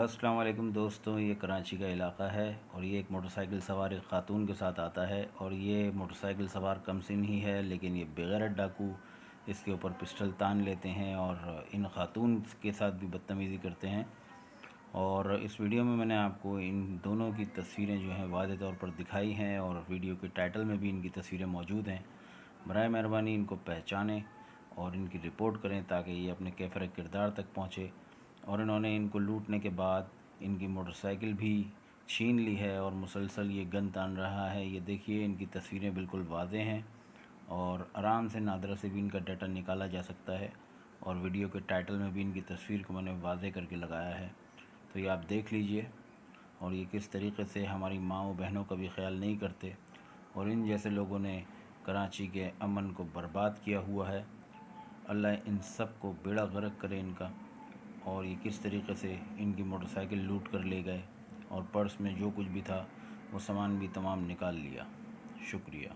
अस्सलाम वालेकुम दोस्तों, ये कराची का इलाका है और ये एक मोटरसाइकिल सवार एक ख़ातून के साथ आता है। और ये मोटरसाइकिल सवार कमसिन ही है, लेकिन ये बेगैरत डाकू इसके ऊपर पिस्टल तान लेते हैं और इन ख़ातून के साथ भी बदतमीज़ी करते हैं। और इस वीडियो में मैंने आपको इन दोनों की तस्वीरें जो हैं वाज़ेह तौर पर दिखाई हैं और वीडियो के टाइटल में भी इनकी तस्वीरें मौजूद हैं। बराए मेहरबानी इनको पहचानें और इनकी रिपोर्ट करें ताकि ये अपने कैफ़र किरदार तक पहुँचे। और इन्होंने इनको लूटने के बाद इनकी मोटरसाइकिल भी छीन ली है और मुसलसल ये गन तान रहा है। ये देखिए, इनकी तस्वीरें बिल्कुल वाज़ेह हैं और आराम से नादरा से भी इनका डाटा निकाला जा सकता है। और वीडियो के टाइटल में भी इनकी तस्वीर को मैंने वाज़ेह करके लगाया है, तो ये आप देख लीजिए। और ये किस तरीके से हमारी माँ व बहनों का भी ख्याल नहीं करते और इन जैसे लोगों ने कराची के अमन को बर्बाद किया हुआ है। अल्लाह इन सब को बेड़ा गर्क करे इनका। और ये किस तरीके से इनकी मोटरसाइकिल लूट कर ले गए और पर्स में जो कुछ भी था वो सामान भी तमाम निकाल लिया। शुक्रिया।